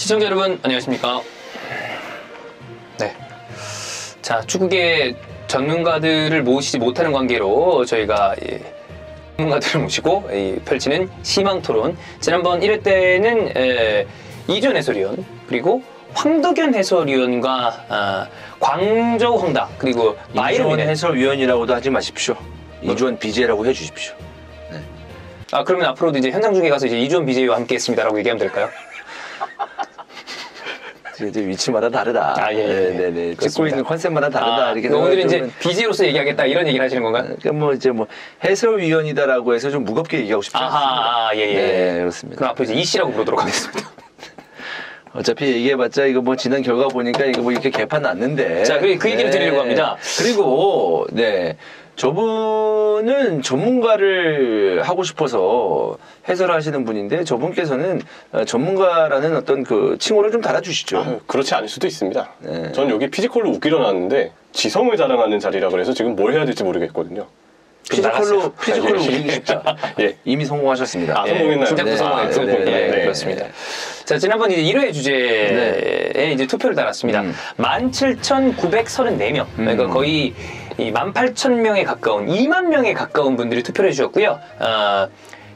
시청자 여러분 안녕하십니까. 네. 자, 축구계 전문가들을 모시지 못하는 관계로 저희가 전문가들을 모시고 펼치는 희망토론. 지난번 1회 때는 이주원 해설위원 그리고 황덕현 해설위원과 광저우 황다 그리고 이주원 해설위원이라고도 하지 마십시오. 이주원 BJ라고 해주십시오. 네. 아, 그러면 앞으로도 이제 현장 중에 가서 이제 이주원 BJ와 함께 했습니다라고 얘기하면 될까요? 이제 위치마다 다르다. 아, 예, 예. 네네. 찍고 있는 컨셉마다 다르다. 이렇게. 오늘은 이제 BJ로서 얘기하겠다 이런 얘기를 하시는 건가요? 그러니까 뭐 이제 뭐 해설위원이다라고 해서 좀 무겁게 얘기하고 싶지 않습니다. 예, 예. 네, 그렇습니다. 그럼 앞으로 이제 이 씨라고 부르도록 하겠습니다. 어차피 얘기해봤자 이거 뭐 지난 결과 보니까 이거 뭐 이렇게 개판 났는데. 자, 그 얘기를 드리려고 합니다. 그리고 네. 저분은 전문가를 하고 싶어서 해설하시는 분인데 저분께서는 전문가라는 어떤 그 칭호를 좀 달아주시죠. 그렇지 않을 수도 있습니다. 네. 전 여기 피지컬로 웃기려 나왔는데 지성을 자랑하는 자리라 그래서 지금 뭘 해야 될지 모르겠거든요. 피지컬로 웃기기 쉽다. 예. 이미 성공하셨습니다. 성공했나요? 진작부터 성공했죠. 네. 그렇습니다. 자, 지난번 이제 1회 주제에 이제 투표를 달았습니다. 17,934명. 그러니까 거의 18,000명에 가까운 2만 명에 가까운 분들이 투표를 해주셨고요.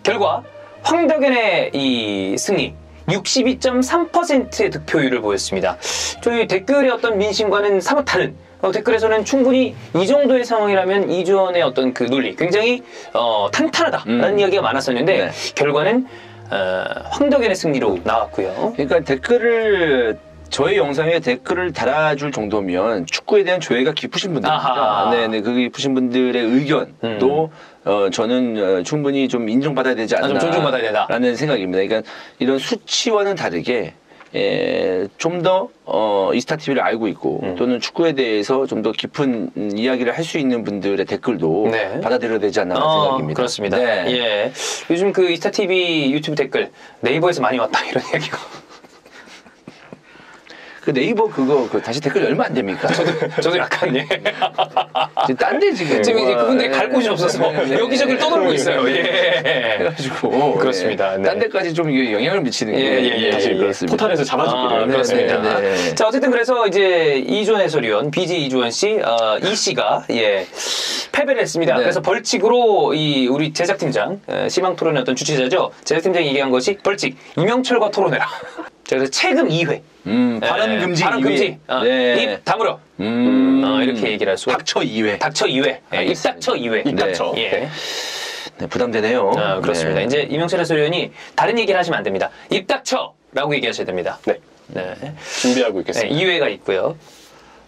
결과 황덕현의 이 승리 62.3%의 득표율을 보였습니다. 저희 댓글의 어떤 민심과는 사뭇 다른 댓글에서는 충분히 이 정도의 상황이라면 이주원의 어떤 그 논리 굉장히 탄탄하다라는 이야기가 많았었는데 결과는 황덕현의 승리로 나왔고요. 그러니까 댓글을 저희 영상에 댓글을 달아줄 정도면 축구에 대한 조예가 깊으신 분들입니다. 네네, 그 깊으신 분들의 의견도 저는 충분히 좀 인정받아야 되지 않나. 좀 존중받아야 된다. 라는 생각입니다. 그러니까 이런 수치와는 다르게 좀 더 이스타TV를 알고 있고 또는 축구에 대해서 좀 더 깊은 이야기를 할 수 있는 분들의 댓글도 받아들여야 되지 않나 생각입니다. 그렇습니다. 네. 예. 요즘 그 이스타TV 유튜브 댓글 네이버에서 많이 왔다 이런 이야기가. 그 네이버 그거 다시 댓글 열면 안 됩니까? 저도 약간 예. 지금 딴 데 지금 이제 그분들이 갈 곳이 없어서 여기저기 떠돌고 있어요. 예. 해가지고 그렇습니다. 딴 데까지 좀 영향을 미치는 게 다시 그렇습니다. 포탈에서 잡아주기를. 그렇습니다. 네. 자, 어쨌든 그래서 이제 이주원 해설위원, BJ 이주원 씨, 이 씨가 패배를 했습니다. 그래서 벌칙으로 우리 제작팀장, 희망토론의 어떤 주최자죠. 제작팀장이 얘기한 것이 벌칙 이명철과 토론해라. 그래서 책임 2회. 발언 금지. 발언 금지. 입 다물어. 이렇게 얘기를 할 수가. 닥쳐 2회. 닥쳐 2회. 입 닥쳐 2회. 입 닥쳐. 예. 네, 부담되네요. 그렇습니다. 네. 이제 이명철 해설위원이 다른 얘기를 하시면 안 됩니다. 입 닥쳐! 라고 얘기하셔야 됩니다. 네. 준비하고 있겠습니다. 2회가 있고요.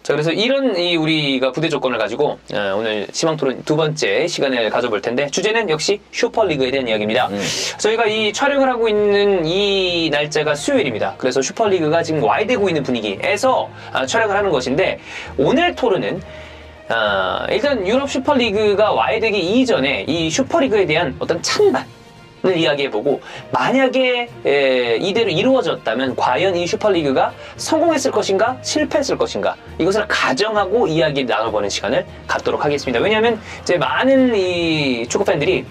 자, 그래서 이런 우리가 부대 조건을 가지고 오늘 희망토론 두 번째 시간을 가져볼 텐데 주제는 역시 슈퍼리그에 대한 이야기입니다. 저희가 이 촬영을 하고 있는 이 날짜가 수요일입니다. 그래서 슈퍼리그가 지금 와이되고 있는 분위기에서 촬영을 하는 것인데 오늘 토론은 일단 유럽 슈퍼리그가 와이되기 이전에 이 슈퍼리그에 대한 어떤 찬반 을 이야기해보고 만약에 이대로 이루어졌다면 과연 이 슈퍼리그가 성공했을 것인가 실패했을 것인가 이것을 가정하고 이야기를 나눠보는 시간을 갖도록 하겠습니다. 왜냐하면 이제 많은 이 축구 팬들이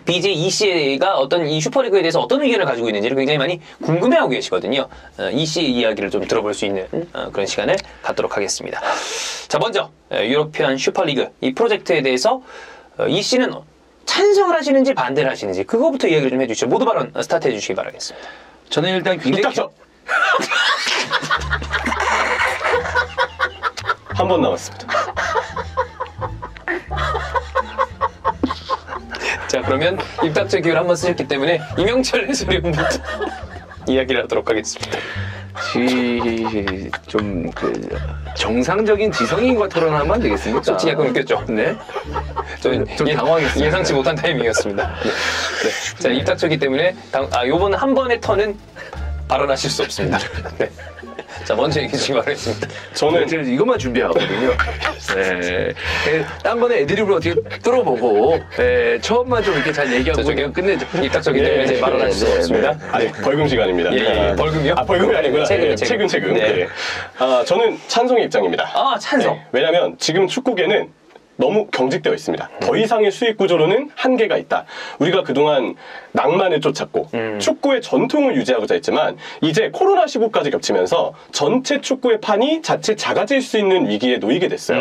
BJ 이씨가 어떤 이 슈퍼리그에 대해서 어떤 의견을 가지고 있는지를 굉장히 많이 궁금해하고 계시거든요. 이씨 이야기를 좀 들어볼 수 있는 그런 시간을 갖도록 하겠습니다. 자, 먼저 유로피안 슈퍼리그 이 프로젝트에 대해서 이씨는 찬성을 하시는지 반대를 하시는지 그거부터 이야기를 좀 해주시죠. 모두 발언 스타트 해주시기 바라겠습니다. 저는 일단 굉장히 한 번 남았습니다. 자, 그러면 입닥쳐 기회를 한번 쓰셨기 때문에 이명철 해설위원부터 이야기를 하도록 하겠습니다. 좀 정상적인 지성인과 토론하면 안 되겠습니까? 솔직히 약간 웃겼죠? 네. 좀 당황했어요. 예상치 못한 타이밍이었습니다. 자, 입닥쳐기 때문에 요번 한 번의 턴은 발언하실 수 없습니다. 네. 자, 먼저 얘기해 주시기 바라겠습니다. 저는 제가 이것만 준비하거든요. 네. 딴 거는 애드립으로 어떻게 뚫어보고, 처음만 좀 이렇게 잘 얘기하고 끝내죠. 입닥쳐기 때문에 이제 발언할 수 없습니다. 벌금 시간입니다. 벌금이요? 벌금이 아니구나. 책임. 저는 찬성의 입장입니다. 찬성. 왜냐하면 지금 축구계는 너무 경직되어 있습니다. 더 이상의 수익 구조로는 한계가 있다. 우리가 그동안 낭만을 쫓았고 축구의 전통을 유지하고자 했지만 이제 코로나 시국까지 겹치면서 전체 축구의 판이 자칫 작아질 수 있는 위기에 놓이게 됐어요.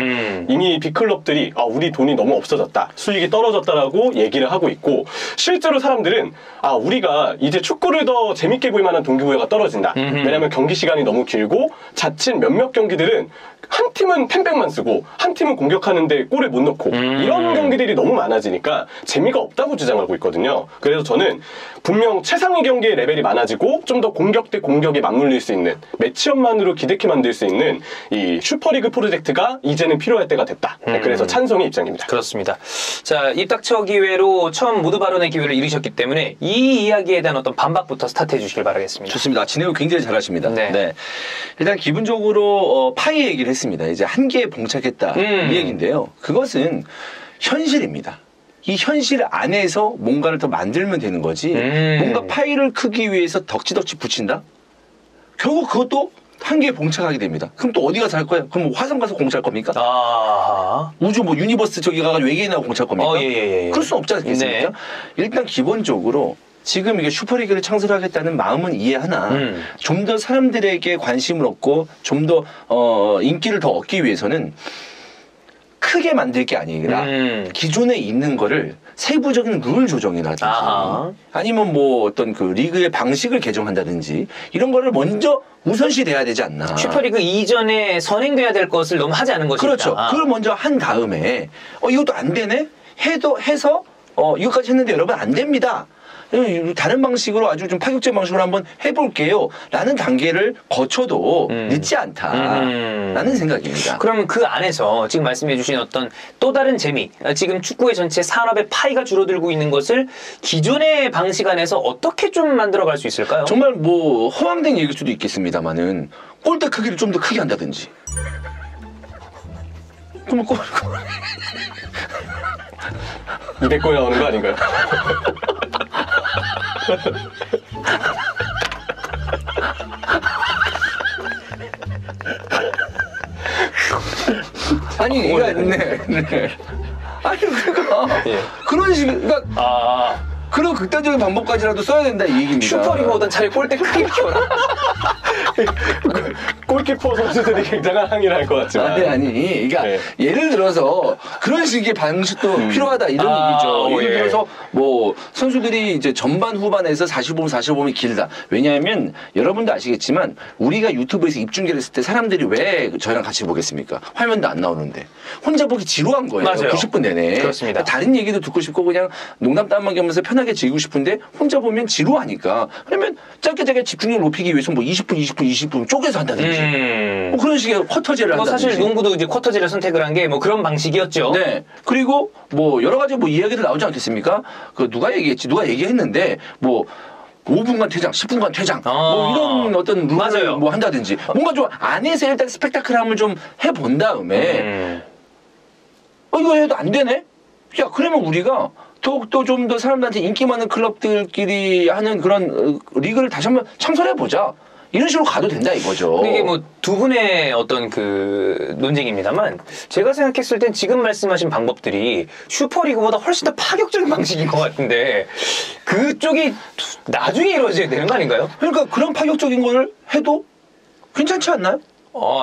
이미 빅클럽들이 우리 돈이 너무 없어졌다. 수익이 떨어졌다라고 얘기를 하고 있고 실제로 사람들은 우리가 이제 축구를 더 재밌게 볼 만한 동기부여가 떨어진다. 왜냐하면 경기 시간이 너무 길고 자칫 몇몇 경기들은 한 팀은 펜백만 쓰고 한 팀은 공격하는데 골을 못 넣고 이런 경기들이 너무 많아지니까 재미가 없다고 주장하고 있거든요. 그래서 저는 분명 최상위 경기의 레벨이 많아지고 좀 더 공격 대 공격에 맞물릴 수 있는 매치업만으로 기대케 만들 수 있는 이 슈퍼리그 프로젝트가 이제는 필요할 때가 됐다. 그래서 찬성의 입장입니다. 그렇습니다. 자, 입닥쳐 기회로 처음 모두 발언의 기회를 잃으셨기 때문에 이 이야기에 대한 어떤 반박부터 스타트해 주시길 바라겠습니다. 좋습니다. 진행을 굉장히 잘하십니다. 네. 네. 일단 기본적으로 파이 얘기를 했습니다. 이제 한계에 봉착했다 이 얘기인데요. 그것은 현실입니다. 이 현실 안에서 뭔가를 더 만들면 되는 거지 뭔가 파이를 크기 위해서 덕지덕지 붙인다? 결국 그것도 한계에 봉착하게 됩니다. 그럼 또 어디 가서 할 거예요? 그럼 뭐 화성 가서 공차할 겁니까? 우주 뭐 유니버스 저기 가서 외계인하고 공차할 겁니까? 그럴 수 없지 않겠습니까? 네. 일단 기본적으로 지금 이게 슈퍼리그를 창설하겠다는 마음은 이해하나 좀 더 사람들에게 관심을 얻고 좀 더 인기를 더 얻기 위해서는 크게 만들 게 아니라 기존에 있는 거를 세부적인 룰 조정이라든지 아니면 뭐 어떤 그 리그의 방식을 개정한다든지 이런 거를 먼저 우선시 돼야 되지 않나. 슈퍼리그 이전에 선행돼야 될 것을 너무 하지 않은 것이 그렇죠. 있다. 그걸 먼저 한 다음에 이것도 안 되네? 해서 이것까지 했는데 여러분 안 됩니다. 다른 방식으로 아주 좀 파격적인 방식으로 한번 해볼게요. 라는 단계를 거쳐도 늦지 않다라는 생각입니다. 그럼 그 안에서 지금 말씀해 주신 어떤 또 다른 재미, 지금 축구의 전체 산업의 파이가 줄어들고 있는 것을 기존의 방식 안에서 어떻게 좀 만들어갈 수 있을까요? 정말 뭐 허황된 얘기일 수도 있겠습니다만은 골대 크기를 좀 더 크게 한다든지. 그러면 200골 나오는 거 아닌가요? 아니 이거 네. 아니 그러니까 그런 식 그러니까 그런 극단적인 방법까지라도 써야 된다 이 얘기입니다. 슈퍼리그보단 차라리 골대 크게 키워라. 골키퍼 선수들이 굉장한 항의를 할 것 같지만 아니 그러니까 예를 들어서 그런 식의 방식도 필요하다 이런 얘기죠. 예를 들어서 뭐 선수들이 이제 전반 후반에서 45분 길다. 왜냐하면 여러분도 아시겠지만 우리가 유튜브에서 입중계를 했을 때 사람들이 왜 저희랑 같이 보겠습니까? 화면도 안 나오는데 혼자 보기 지루한 거예요. 맞아요. 90분 내내. 그렇습니다. 다른 얘기도 듣고 싶고 그냥 농담 땀만 겸으면서 편하게 즐기고 싶은데 혼자 보면 지루하니까 그러면 짧게 집중력을 높이기 위해서 뭐 20분 쪼개서 한다든지 뭐 그런 식의 쿼터제를 한다든지. 사실 농구도 이제 쿼터제를 선택을 한 게 뭐 그런 방식이었죠. 네. 그리고 뭐 여러 가지 뭐 이야기들 나오지 않겠습니까? 그 누가 얘기했는데 뭐 5분간 퇴장, 10분간 퇴장, 뭐 이런 어떤 룰을 뭐 한다든지 뭔가 좀 안에서 일단 스펙타클함을 좀 해본 다음에 이거 해도 안 되네? 야 그러면 우리가 더욱더 좀 더 사람들한테 인기 많은 클럽들끼리 하는 그런 리그를 다시 한번 창설해보자. 이런 식으로 가도 된다 이거죠. 근데 이게 뭐 두 분의 어떤 그 논쟁입니다만 제가 생각했을 땐 지금 말씀하신 방법들이 슈퍼리그보다 훨씬 더 파격적인 방식인 것 같은데 그쪽이 나중에 이루어져야 되는 거 아닌가요? 그러니까 그런 파격적인 거를 해도 괜찮지 않나요?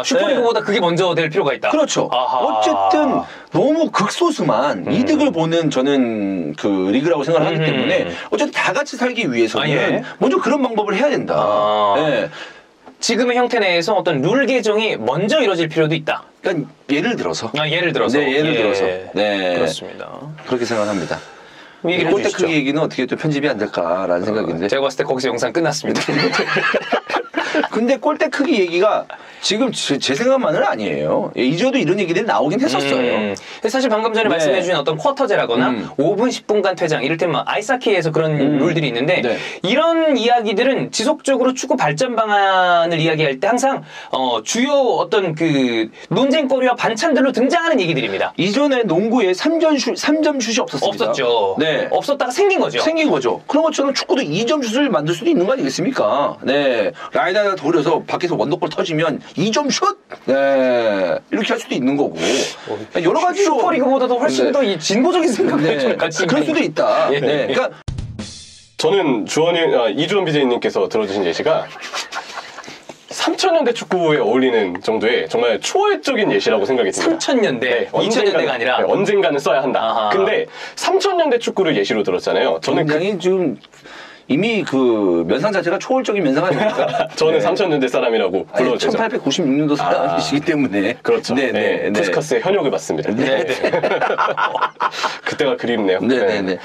슈퍼리그보다 그게 먼저 될 필요가 있다. 그렇죠. 어쨌든 너무 극소수만 이득을 보는 저는 그 리그라고 생각을 하기 때문에 어쨌든 다 같이 살기 위해서는 먼저 그런 방법을 해야 된다. 네. 지금의 형태 내에서 어떤 룰 개정이 먼저 이루어질 필요도 있다. 그러니까 예를 들어서. 예를 들어서. 네, 예를 들어서. 네. 그렇습니다. 그렇게 생각합니다. 골대 크기 얘기는 어떻게 또 편집이 안 될까라는 생각인데. 제가 봤을 때 거기서 영상 끝났습니다. 근데 골대 크기 얘기가 지금 제 생각만은 아니에요. 이전에도 이런 얘기들이 나오긴 했었어요. 사실 방금 전에 말씀해 주신 어떤 쿼터제라거나 5분, 10분간 퇴장, 이를테면 아이스하키에서 그런 룰들이 있는데 이런 이야기들은 지속적으로 축구 발전 방안을 이야기할 때 항상 주요 어떤 그 논쟁거리와 반찬들로 등장하는 얘기들입니다. 이전에 농구에 3점 슛이 없었습니다. 없었죠. 네. 없었다가 생긴 거죠. 생긴 거죠. 그런 것처럼 축구도 2점 슛을 만들 수도 있는 거 아니겠습니까? 네. 라이단 벽에다 돌려서 밖에서 원더골 터지면 2점 슛! 네. 이렇게 할 수도 있는 거고. 여러 가지로. 슈퍼리그보다도 훨씬 더 이 진보적인 생각을 좀 같이. 그럴 수도 있다. 예. 네. 그러니까 저는 이주원 BJ님께서 들어주신 예시가 3000년대 축구에 어울리는 정도의 정말 초월적인 예시라고 생각이 듭니다. 3000년대? 네, 2000년대가 아니라? 네, 언젠가는 써야 한다. 아하. 근데 3000년대 축구를 예시로 들었잖아요. 저는 굉장히 좀 이미 그 면상 자체가 초월적인 면상 아닙니까? 저는 3000년대 사람이라고 불러도 되죠. 1896년도 사람이시기 때문에. 그렇죠. 네. 푸스카스의 현역을 받습니다. 네. 그때가 그립네요. 네.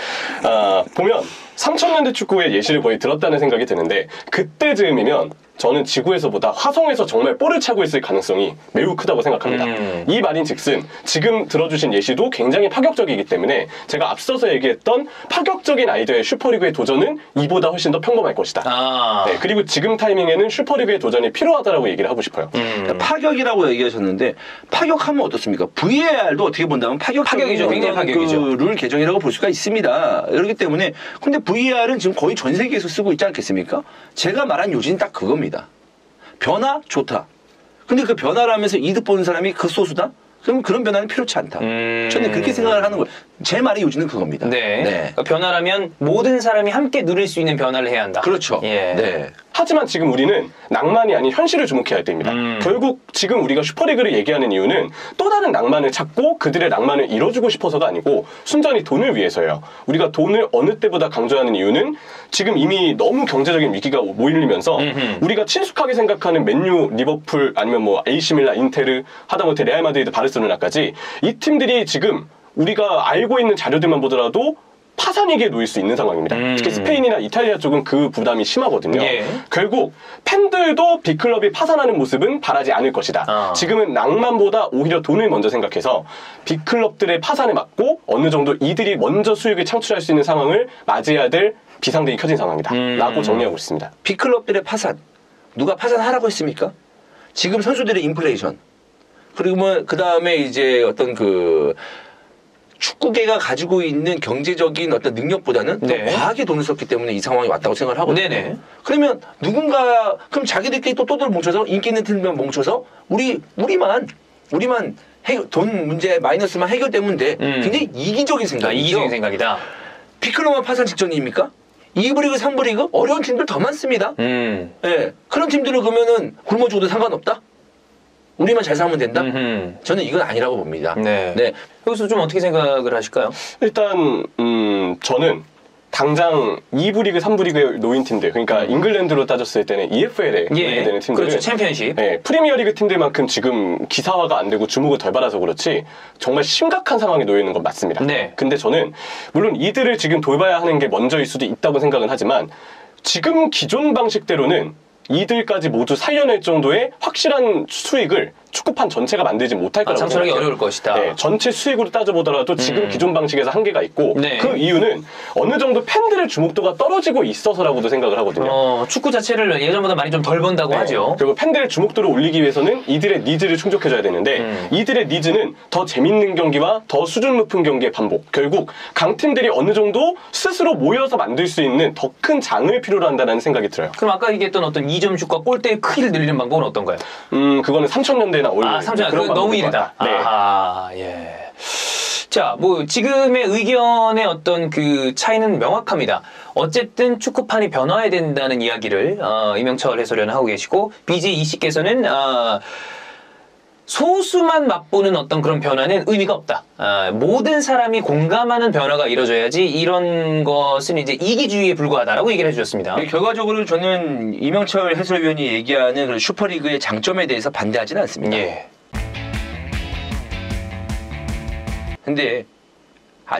보면 3000년대 축구의 예시를 거의 들었다는 생각이 드는데 그때쯤이면 저는 지구에서보다 화성에서 정말 볼을 차고 있을 가능성이 매우 크다고 생각합니다. 이 말인즉슨 지금 들어주신 예시도 굉장히 파격적이기 때문에 제가 앞서서 얘기했던 파격적인 아이디어의 슈퍼리그의 도전은 이보다 훨씬 더 평범할 것이다. 네, 그리고 지금 타이밍에는 슈퍼리그의 도전이 필요하다라고 얘기를 하고 싶어요. 파격이라고 얘기하셨는데 파격하면 어떻습니까? VAR도 어떻게 본다면 파격이죠. 굉장히 파격이죠. 룰 개정이라고 볼 수가 있습니다. 그렇기 때문에 근데 VAR은 지금 거의 전 세계에서 쓰고 있지 않겠습니까? 제가 말한 요지는 딱 그겁니다. 변화 좋다. 근데 그 변화를 하면서 이득 보는 사람이 그 소수다? 그럼 그런 변화는 필요치 않다. 저는 그렇게 생각을 하는 거예요. 제 말의 요지는 그겁니다. 네. 그러니까 변화라면 모든 사람이 함께 누릴 수 있는 변화를 해야 한다. 그렇죠. 예. 네. 하지만 지금 우리는 낭만이 아닌 현실을 주목해야 할 때입니다. 결국 지금 우리가 슈퍼리그를 얘기하는 이유는 또 다른 낭만을 찾고 그들의 낭만을 이뤄주고 싶어서가 아니고 순전히 돈을 위해서예요. 우리가 돈을 어느 때보다 강조하는 이유는 지금 이미 너무 경제적인 위기가 몰리면서 우리가 친숙하게 생각하는 맨유, 리버풀 아니면 뭐 AC 밀란, 인테르 하다못해 레알 마드리드, 바르셀로나까지 이 팀들이 지금 우리가 알고 있는 자료들만 보더라도 파산 위기에 놓일 수 있는 상황입니다. 특히 스페인이나 이탈리아 쪽은 그 부담이 심하거든요. 예. 결국 팬들도 빅클럽이 파산하는 모습은 바라지 않을 것이다. 지금은 낭만보다 오히려 돈을 먼저 생각해서 빅클럽들의 파산을 막고 어느 정도 이들이 먼저 수익을 창출할 수 있는 상황을 맞이해야 될 비상등이 켜진 상황이다. 라고 정리하고 있습니다. 빅클럽들의 파산. 누가 파산하라고 했습니까? 지금 선수들의 인플레이션. 그리고 뭐 그 다음에 이제 어떤 그 축구계가 가지고 있는 경제적인 어떤 능력보다는 더 과하게 돈을 썼기 때문에 이 상황이 왔다고 생각을 하거든요. 네네. 그러면 누군가 그럼 자기들끼리 또들 뭉쳐서 인기 있는 팀만 뭉쳐서 우리만 돈 문제 마이너스만 해결되면 돼. 굉장히 이기적인 생각이죠. 이기적인 생각이다. 빅클럽만 파산 직전입니까? 2부 리그, 3부 리그 어려운 팀들 더 많습니다. 예, 그런 팀들을 그러면은 굶어 죽어도 상관없다? 우리만 잘 살면 된다? 저는 이건 아니라고 봅니다. 네. 여기서 좀 어떻게 생각을 하실까요? 일단 저는 당장 2부 리그, 3부 리그에 놓인 팀들, 그러니까 잉글랜드로 따졌을 때는 EFL에 놓이게 되는 팀들은 그렇죠. 챔피언십. 네, 프리미어리그 팀들만큼 지금 기사화가 안 되고 주목을 덜 받아서 그렇지 정말 심각한 상황에 놓여 있는 건 맞습니다. 네. 근데 저는 물론 이들을 지금 돌봐야 하는 게 먼저일 수도 있다고 생각은 하지만 지금 기존 방식대로는 이들까지 모두 살려낼 정도의 확실한 수익을 축구판 전체가 만들지 못할 거라고 창출하기 생각해요. 어려울 것이다. 네, 전체 수익으로 따져보더라도 지금 기존 방식에서 한계가 있고 그 이유는 어느 정도 팬들의 주목도가 떨어지고 있어서라고도 생각을 하거든요. 축구 자체를 예전보다 많이 좀 덜 번다고 하죠. 그리고 팬들의 주목도를 올리기 위해서는 이들의 니즈를 충족해줘야 되는데 이들의 니즈는 더 재밌는 경기와 더 수준 높은 경기의 반복. 결국 강팀들이 어느 정도 스스로 모여서 만들 수 있는 더 큰 장을 필요로 한다는 생각이 들어요. 그럼 아까 얘기했던 어떤 2점 슛과 골대의 크기를 늘리는 방법은 어떤가요? 그거는 3000년대나 어울리는 3000년. 그건 너무 이르다. 네. 예. 자, 뭐 지금의 의견의 어떤 그 차이는 명확합니다. 어쨌든 축구판이 변화해야 된다는 이야기를 이명철 해설위원은 하고 계시고 BJ 이씨께서는 소수만 맛보는 어떤 그런 변화는 의미가 없다. 모든 사람이 공감하는 변화가 이루어져야지 이런 것은 이제 이기주의에 불과하다라고 얘기를 해주셨습니다. 결과적으로 저는 이명철 해설위원이 얘기하는 그런 슈퍼리그의 장점에 대해서 반대하지는 않습니다. 예. 근데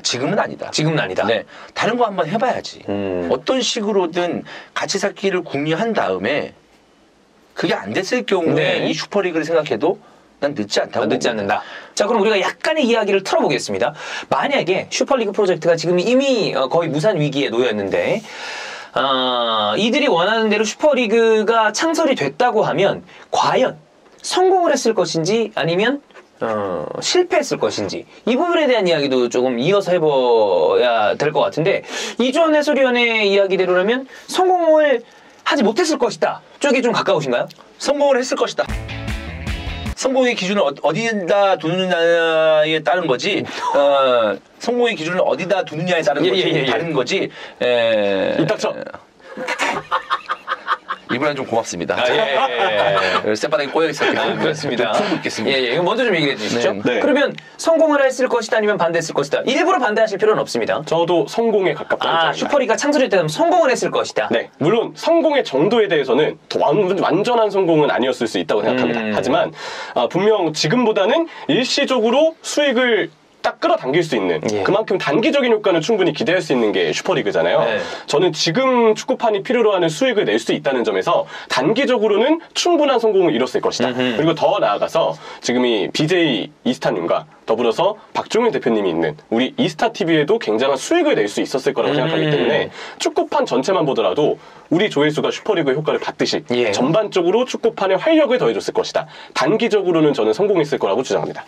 지금은 아니다. 지금은 아니다. 네, 다른 거 한번 해봐야지. 어떤 식으로든 가치 쌓기를 궁리한 다음에 그게 안 됐을 경우에 이 슈퍼리그를 생각해도 난 늦지 않다고 늦지 않는다. 자, 그럼 우리가 약간의 이야기를 틀어보겠습니다. 만약에 슈퍼리그 프로젝트가 지금 이미 거의 무산 위기에 놓였는데 이들이 원하는 대로 슈퍼리그가 창설이 됐다고 하면 과연 성공을 했을 것인지 아니면 실패했을 것인지 이 부분에 대한 이야기도 조금 이어서 해봐야 될 것 같은데 이주원 해설위원의 이야기대로라면 성공을 하지 못했을 것이다 쪽에 좀 가까우신가요? 성공을 했을 것이다. 성공의 기준을 어디다 두느냐에 따른 거지. 성공의 기준을 어디다 두느냐에 따른 거지. 다른 거지. 입 닥쳐. 이번엔 좀 고맙습니다. 쌔바닥에 꼬여 있었기 때문에 그렇습니다. 좀 풀고 있겠습니다. 먼저 좀 얘기해 주시죠. 네. 그러면 성공을 했을 것이다 아니면 반대했을 것이다. 일부러 반대하실 필요는 없습니다. 저도 성공에 가깝다는 입장입니다. 슈퍼리그가 창설됐다면 성공을 했을 것이다. 네, 물론 성공의 정도에 대해서는 완전한 성공은 아니었을 수 있다고 생각합니다. 하지만 분명 지금보다는 일시적으로 수익을 딱 끌어당길 수 있는 그만큼 단기적인 효과는 충분히 기대할 수 있는 게 슈퍼리그잖아요. 네. 저는 지금 축구판이 필요로 하는 수익을 낼 수 있다는 점에서 단기적으로는 충분한 성공을 이뤘을 것이다. 그리고 더 나아가서 지금 이 BJ 이스타님과 더불어서 박종현 대표님이 있는 우리 이스타TV에도 굉장한 수익을 낼 수 있었을 거라고 생각하기 때문에 축구판 전체만 보더라도 우리 조회수가 슈퍼리그의 효과를 받듯이 전반적으로 축구판에 활력을 더해줬을 것이다. 단기적으로는 저는 성공했을 거라고 주장합니다.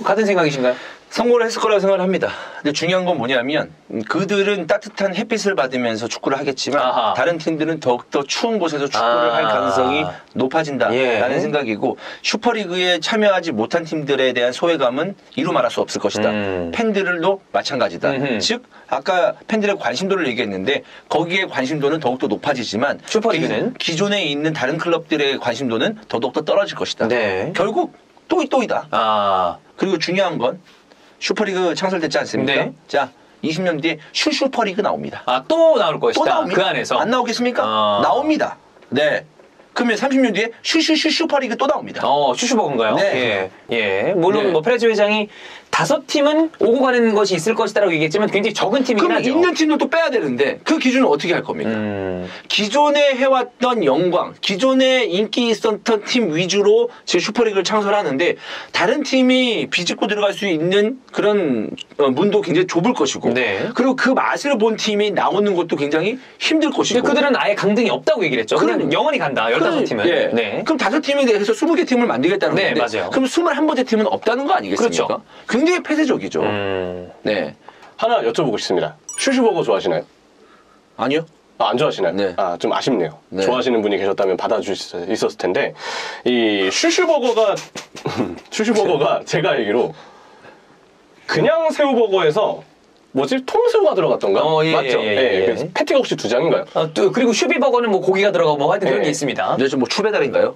같은 생각이신가요? 성공을 했을 거라고 생각을 합니다. 근데 중요한 건 뭐냐면 그들은 따뜻한 햇빛을 받으면서 축구를 하겠지만 다른 팀들은 더욱더 추운 곳에서 축구를 할 가능성이 높아진다라는 생각이고 슈퍼리그에 참여하지 못한 팀들에 대한 소외감은 이루 말할 수 없을 것이다. 팬들도 마찬가지다. 즉 아까 팬들의 관심도를 얘기했는데 거기에 관심도는 더욱더 높아지지만 슈퍼리그는 기존에 있는 다른 클럽들의 관심도는 더욱더 떨어질 것이다. 결국 또이다. 그리고 중요한 건 슈퍼리그 창설됐지 않습니까? 네. 자, 20년 뒤에 슈슈퍼리그 나옵니다. 또 나올 것이다. 또 나옵니다. 그 안에서. 안 나오겠습니까? 나옵니다. 네. 그러면 30년 뒤에 슈퍼리그 또 나옵니다. 슈슈버그인가요? 네. 물론 뭐 페레즈 회장이 5팀은 오고 가는 것이 있을 것이다라고 얘기했지만 굉장히 적은 팀이긴 그럼 하죠. 있는 팀도 또 빼야 되는데 그 기준은 어떻게 할 겁니까? 기존에 해왔던 영광, 기존에 인기 있었던 팀 위주로 지금 슈퍼리그를 창설하는데 다른 팀이 비집고 들어갈 수 있는 그런 문도 굉장히 좁을 것이고 그리고 그 맛을 본 팀이 나오는 것도 굉장히 힘들 것이고 그들은 아예 강등이 없다고 얘기를 했죠. 그냥 영원히 간다. 15팀은. 그럼 5팀에 대해서 20개 팀을 만들겠다는 건데 맞아요. 그럼 21번째 팀은 없다는 거 아니겠습니까? 그렇죠. 굉장히 폐쇄적이죠. 네. 하나 여쭤보고 싶습니다. 슈슈버거 좋아하시나요? 아니요. 안 좋아하시나요? 네. 좀 아쉽네요. 좋아하시는 분이 계셨다면 받아줄 수 있었을 텐데 이 슈슈버거가 제가 알기로 그냥 새우버거에서 통새우가 들어갔던가? 맞죠? 그래서 패티가 혹시 2장인가요? 그리고 슈비버거는 뭐 고기가 들어가고 뭐 하여튼 그런 게 있습니다. 네, 뭐 추배달인가요?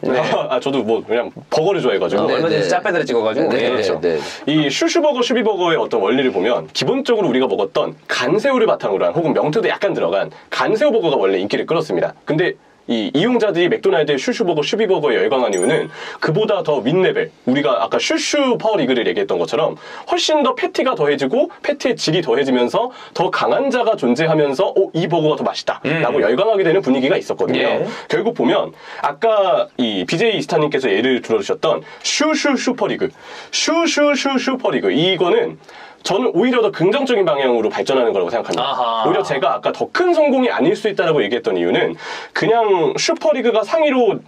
저도 뭐 그냥 버거를 좋아해가지고. 얼마 전에 짭배달을 찍어가지고. 그렇죠. 이 슈슈버거, 슈비버거의 어떤 원리를 보면 기본적으로 우리가 먹었던 간새우를 바탕으로 한 혹은 명태도 약간 들어간 간새우버거가 원래 인기를 끌었습니다. 근데 이 이용자들이 맥도날드의 슈슈버거, 슈비버거에 열광한 이유는 그보다 더 윗레벨, 우리가 아까 슈슈퍼리그를 얘기했던 것처럼 훨씬 더 패티가 더해지고 패티의 질이 더해지면서 더 강한 자가 존재하면서 이 버거가 더 맛있다 라고 열광하게 되는 분위기가 있었거든요. 결국 보면 아까 이 BJ 이스타님께서 예를 들어주셨던 슈슈슈퍼리그, 슈슈슈슈퍼리그 이거는 저는 오히려 더 긍정적인 방향으로 발전하는 거라고 생각합니다. 오히려 제가 아까 더 큰 성공이 아닐 수 있다고 얘기했던 이유는 그냥 슈퍼리그가 상위로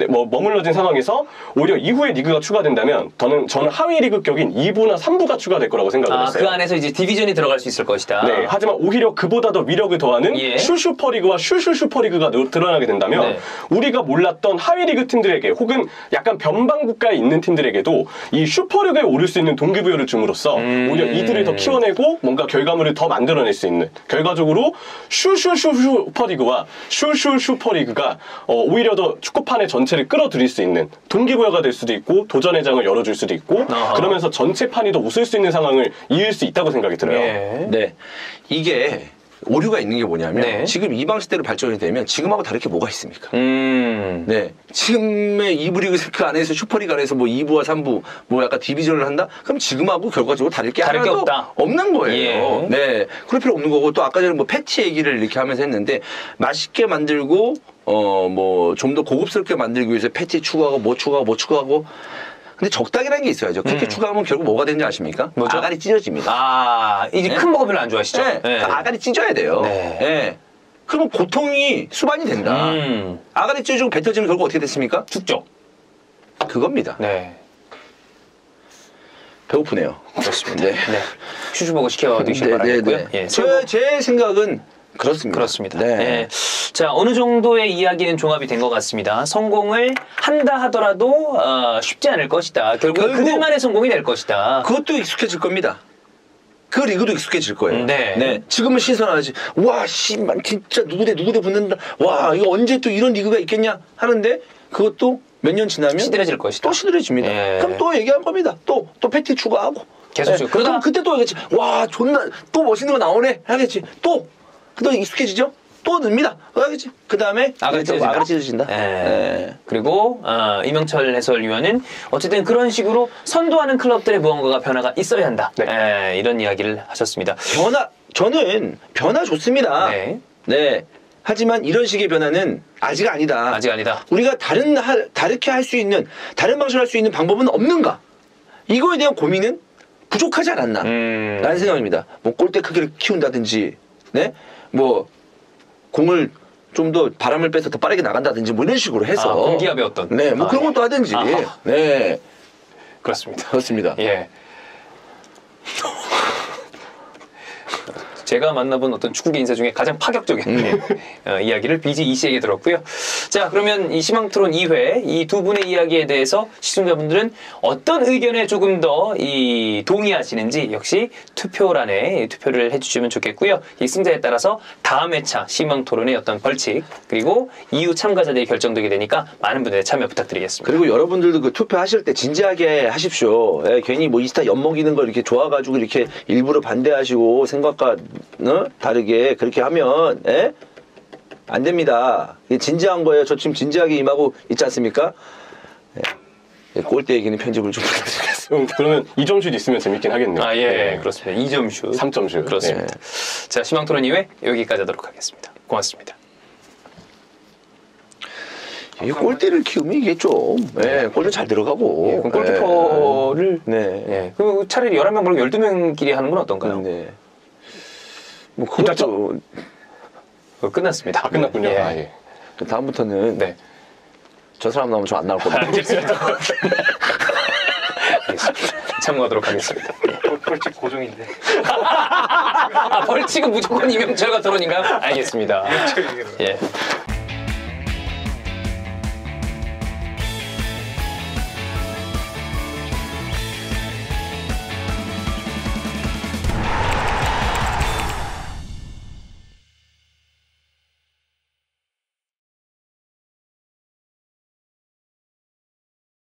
머물러진 상황에서 오히려 이후에 리그가 추가된다면 저는 하위 리그격인 2부나 3부가 추가될 거라고 생각을 했어요. 그 안에서 이제 디비전이 들어갈 수 있을 것이다. 네, 하지만 오히려 그보다 더 위력을 더하는 슈슈퍼리그와 슈슈슈퍼리그가 드러나게 된다면 우리가 몰랐던 하위 리그 팀들에게 혹은 약간 변방 국가에 있는 팀들에게도 이 슈퍼리그에 오를 수 있는 동기부여를 줌으로써 오히려 이들을 더 키워내고 뭔가 결과물을 더 만들어낼 수 있는 결과적으로 슈슈슈퍼리그와 슈슈슈퍼리그가 오히려 더 축구판의 전체를 끌어들일 수 있는 동기부여가 될 수도 있고 도전의 장을 열어줄 수도 있고 그러면서 전체 판이 더 웃을 수 있는 상황을 이을 수 있다고 생각이 들어요. 네. 이게 오류가 있는 게 뭐냐면 지금 이 방식대로 발전이 되면 지금하고 다를 게 뭐가 있습니까? 네. 지금의 2부 리그 그 안에서 슈퍼리그 안에서 뭐 2부와 3부 뭐 약간 디비전을 한다? 그럼 지금하고 결과적으로 다를 게 하나도 없는 거예요. 네. 그럴 필요 없는 거고 또 아까 전에 뭐 패치 얘기를 이렇게 하면서 했는데 맛있게 만들고 뭐 좀 더 고급스럽게 만들기 위해서 패치 추가하고 뭐 추가하고 근데 적당이라는 게 있어야죠. 그렇게 추가하면 결국 뭐가 되는지 아십니까? 뭐죠? 아가리 찢어집니다. 이제 큰 버거 별로 안 좋아하시죠? 아가리 찢어야 돼요. 그러면 고통이 수반이 된다. 아가리 찢어지고 뱉어지면 결국 어떻게 됐습니까? 죽죠. 그겁니다. 배고프네요. 그렇습니다. 슈슈버거 시켜 드시기 바라겠고요. 제 생각은 그렇습니다. 그렇습니다. 네. 예. 자, 어느 정도의 이야기는 종합이 된 것 같습니다. 성공을 한다 하더라도 쉽지 않을 것이다. 결국 그들만의 성공이 될 것이다. 그것도 익숙해질 겁니다. 그 리그도 익숙해질 거예요. 네. 지금은 신선하지. 와, 씨발, 진짜 누구대 붙는다. 와, 이거 언제 또 이런 리그가 있겠냐 하는데 그것도 몇 년 지나면 시들해질 것이다. 또 시들해집니다. 예. 그럼 또 얘기한 겁니다. 또 패티 추가하고. 계속 예. 그러다 그럼 그때 또 하겠지. 와, 존나 또 멋있는 거 나오네. 하겠지. 또 그다음 익숙해지죠. 또 늡니다. 하겠지. 그 다음에 아가리 찢어진다. 예. 그리고 이명철 해설위원은 어쨌든 그런 식으로 선도하는 클럽들의 무언가가 변화가 있어야 한다. 네. 이런 이야기를 하셨습니다. 저는 변화 좋습니다. 네. 네. 하지만 이런 식의 변화는 아직 아니다. 아직 아니다. 우리가 다르게 할 수 있는, 다른 방식으로 할 수 있는 방법은 없는가? 이거에 대한 고민은 부족하지 않았나? 라는 생각입니다. 뭐 골대 크기를 키운다든지, 네? 뭐 공을 좀 더 바람을 빼서 더 빠르게 나간다든지 뭐 이런 식으로 해서 공기압의 어떤 네, 뭐 그런 것도 하든지. 네. 그렇습니다. 그렇습니다. 예. 제가 만나본 어떤 축구계 인사 중에 가장 파격적인 이야기를 BJ 이 씨에게 들었고요. 자, 그러면 이 희망토론 2회 이 두 분의 이야기에 대해서 시청자분들은 어떤 의견에 조금 더 동의하시는지 역시 투표란에 투표를 해주시면 좋겠고요. 이 승자에 따라서 다음 회차 희망토론의 어떤 벌칙 그리고 이후 참가자들이 결정되게 되니까 많은 분들의 참여 부탁드리겠습니다. 그리고 여러분들도 그 투표하실 때 진지하게 하십시오. 예, 괜히 뭐 인스타 엿먹이는 거 이렇게 좋아가지고 이렇게 일부러 반대하시고 생각과 다르게 그렇게 하면 안 됩니다. 이게 진지한 거예요. 저 지금 진지하게 임하고 있지 않습니까? 골대 얘기는 편집을 좀 부탁드리겠습니다. 그러면 2점슛 있으면 재밌긴 하겠네요. 아, 예, 네. 그렇습니다. 2점슛. 3점슛. 그렇습니다. 네. 자, 희망토론 2회 여기까지 하도록 하겠습니다. 고맙습니다. 이 골대를 키우면 이게 좀, 골대 잘 들어가고. 그럼 골키퍼를, 그 차라리 11명 말고 12명끼리 하는 건 어떤가요? 네. 뭐, 그것도. 끝났습니다. 끝났군요. 예. 아, 예. 다음부터는. 네. 저 사람 나오면 저 안 나올 겁니다. 알겠습니다. 참고하도록 하겠습니다. 벌칙 고정인데. 벌칙은 무조건 이명철과 토론인가요? 알겠습니다. 이명철 얘기로. 예.